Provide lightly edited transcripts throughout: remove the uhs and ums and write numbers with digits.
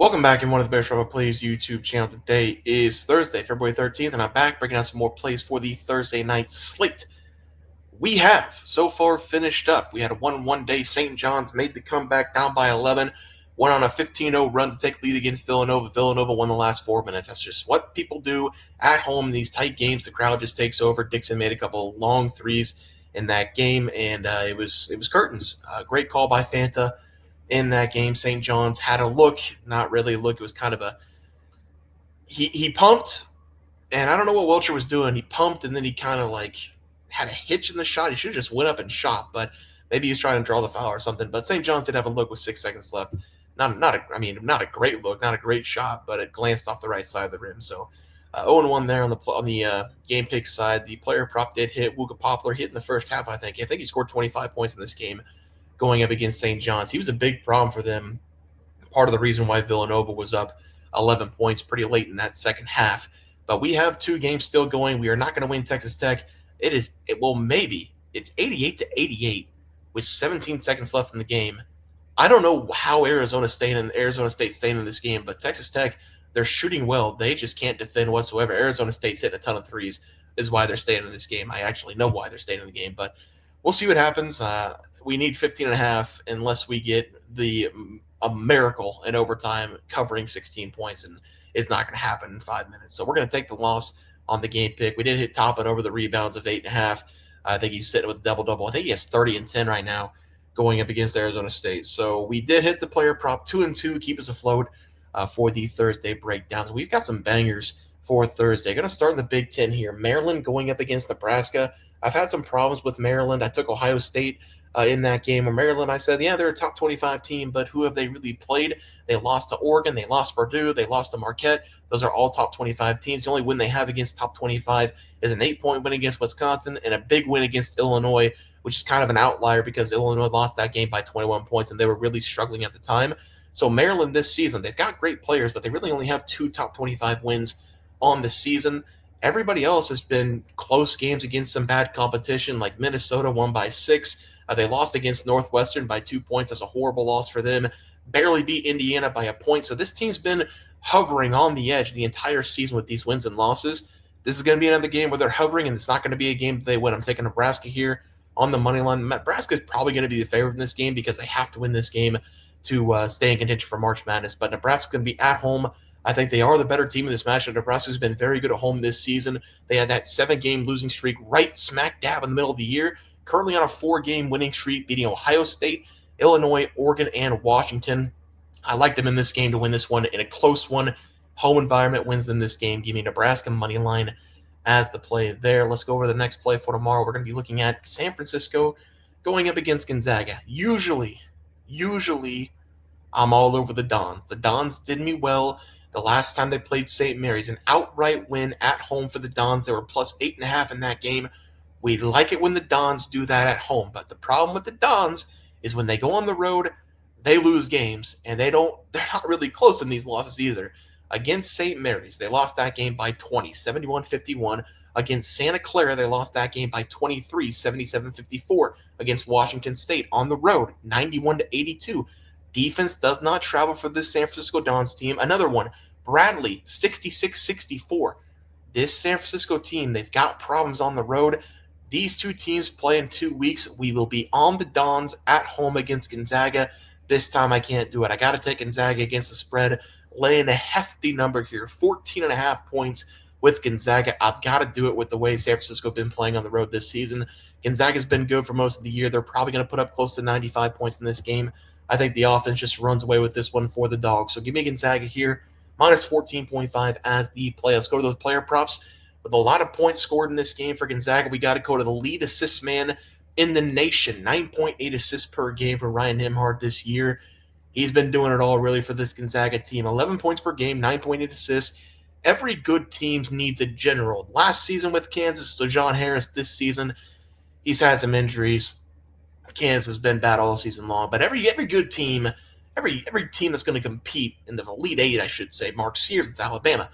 Welcome back in one of the Bears Travel Plays YouTube channel. Today is Thursday, February 13th, and I'm back breaking out some more plays for the Thursday night slate. We have so far finished up. We had a 1-1 day. St. John's made the comeback down by 11, went on a 15-0 run to take lead against Villanova. Villanova won the last 4 minutes. That's just what people do at home in these tight games. The crowd just takes over. Dixon made a couple long threes in that game, and it was curtains. Great call by Fanta in that game. St. John's had a look, not really a look. It was kind of a he pumped, and I don't know what Welcher was doing. He pumped, and then he kind of like had a hitch in the shot. He should have just went up and shot, but maybe he was trying to draw the foul or something. But St. John's did have a look with 6 seconds left. Not a great look, not a great shot, but it glanced off the right side of the rim. So 0-1 there on the game pick side. The player prop did hit. Wooga Poplar hit in the first half, I think. I think he scored 25 points in this game going up against St. John's. He was a big problem for them. Part of the reason why Villanova was up 11 points pretty late in that second half. But we have 2 games still going. We are not going to win Texas Tech. It's 88-88 with 17 seconds left in the game. I don't know how Arizona State staying in this game, but Texas Tech, they're shooting well. They just can't defend whatsoever. Arizona State's hitting a ton of threes is why they're staying in this game. I actually know why they're staying in the game, but we'll see what happens. We need 15.5 unless we get a miracle in overtime covering 16 points, and it's not going to happen in 5 minutes. So we're going to take the loss on the game pick. We did hit Toppin over the rebounds of 8.5. I think he's sitting with a double-double. I think he has 30 and 10 right now going up against Arizona State. So we did hit the player prop 2-2, keep us afloat for the Thursday breakdowns. We've got some bangers for Thursday. Going to start in the Big Ten here. Maryland going up against Nebraska. I've had some problems with Maryland. I took Ohio State in that game. Of Maryland, I said, yeah, they're a top 25 team, but who have they really played? They lost to Oregon. They lost to Purdue. They lost to Marquette. Those are all top 25 teams. The only win they have against top 25 is an 8-point win against Wisconsin and a big win against Illinois, which is kind of an outlier because Illinois lost that game by 21 points, and they were really struggling at the time. So Maryland this season, they've got great players, but they really only have 2 top 25 wins on the season. Everybody else has been close games against some bad competition, like Minnesota won by 6. They lost against Northwestern by 2 points. That's a horrible loss for them. Barely beat Indiana by a point. So this team's been hovering on the edge the entire season with these wins and losses. This is going to be another game where they're hovering, and it's not going to be a game that they win. I'm taking Nebraska here on the money line. Nebraska is probably going to be the favorite in this game because they have to win this game to stay in contention for March Madness. But Nebraska's going to be at home. I think they are the better team in this matchup. Nebraska's been very good at home this season. They had that 7-game losing streak right smack dab in the middle of the year. Currently on a 4-game winning streak, beating Ohio State, Illinois, Oregon, and Washington. I like them in this game to win this one in a close one. Home environment wins them this game. Give me Nebraska money line as the play there. Let's go over the next play for tomorrow. We're going to be looking at San Francisco going up against Gonzaga. Usually, I'm all over the Dons. The Dons did me well the last time they played St. Mary's. An outright win at home for the Dons. They were plus 8.5 in that game. We like it when the Dons do that at home, but the problem with the Dons is when they go on the road, they lose games, and they're not really close in these losses either. Against St. Mary's, they lost that game by 20, 71-51. Against Santa Clara, they lost that game by 23, 77-54. Against Washington State on the road, 91-82. Defense does not travel for this San Francisco Dons team. Another one, Bradley, 66-64. This San Francisco team, they've got problems on the road. These 2 teams play in 2 weeks. We will be on the Dons at home against Gonzaga. This time I can't do it. I got to take Gonzaga against the spread, laying a hefty number here, 14.5 points with Gonzaga. I've got to do it with the way San Francisco have been playing on the road this season. Gonzaga's been good for most of the year. They're probably going to put up close to 95 points in this game. I think the offense just runs away with this one for the Dogs. So give me Gonzaga here, minus 14.5 as the play. Let's go to those player props. With a lot of points scored in this game for Gonzaga, we got to go to the lead assist man in the nation. 9.8 assists per game for Ryan Nembhard this year. He's been doing it all really for this Gonzaga team. 11 points per game, 9.8 assists. Every good team needs a general. Last season with Kansas, DeJohn Harris. This season, he's had some injuries. Kansas has been bad all season long. But every good team, every team that's going to compete in the Elite Eight, I should say, Mark Sears with Alabama,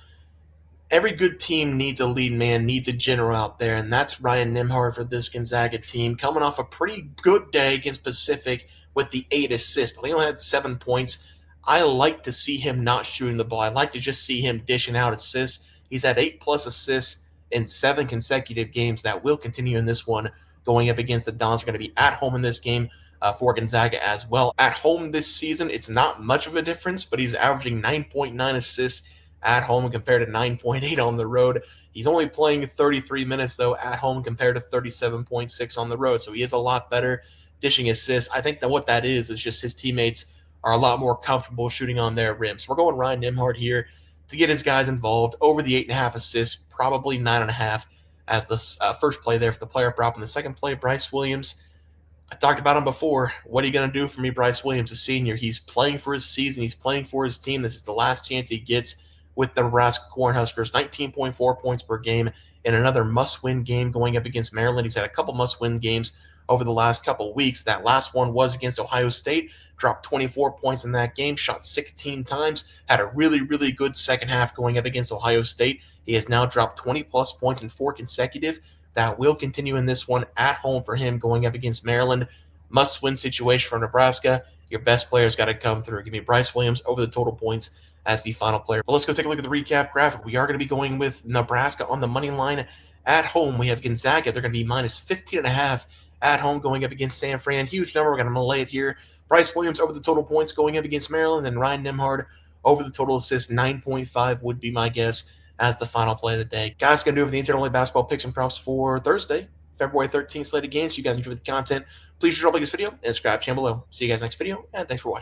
every good team needs a lead man, needs a general out there, and that's Ryan Nembhard for this Gonzaga team, coming off a pretty good day against Pacific with the 8 assists, but he only had 7 points. I like to see him not shooting the ball. I like to just see him dishing out assists. He's had 8+ assists in 7 consecutive games. That will continue in this one going up against the Dons. Are going to be at home in this game for Gonzaga as well. At home this season, it's not much of a difference, but he's averaging 9.9 assists at home compared to 9.8 on the road. He's only playing 33 minutes, though, at home compared to 37.6 on the road. So he is a lot better dishing assists. I think that what that is just his teammates are a lot more comfortable shooting on their rims. We're going Ryan Nembhard here to get his guys involved. Over the 8.5 assists, probably 9.5 as the first play there for the player prop. In the second play, Bryce Williams. I talked about him before. What are you going to do for me, Bryce Williams, a senior? He's playing for his season. He's playing for his team. This is the last chance he gets with the Nebraska Cornhuskers. 19.4 points per game in another must-win game going up against Maryland. He's had a couple must-win games over the last couple weeks. That last one was against Ohio State. Dropped 24 points in that game, shot 16 times, had a really, really good second half going up against Ohio State. He has now dropped 20-plus points in 4 consecutive. That will continue in this one at home for him going up against Maryland. Must-win situation for Nebraska. Your best player's got to come through. Give me Bryce Williams over the total points as the final player. But let's go take a look at the recap graphic. We are going to be going with Nebraska on the money line. At home, we have Gonzaga. They're going to be minus 15.5 at home going up against San Fran. Huge number. We're going to lay it here. Bryce Williams over the total points going up against Maryland, and Ryan Nembhard over the total assists. 9.5 would be my guess as the final play of the day. Guys, going to do it for the NCAA basketball picks and props for Thursday, February 13th slate of games. If you guys enjoyed the content, please drop a like this video and subscribe to the channel below. See you guys next video, and thanks for watching.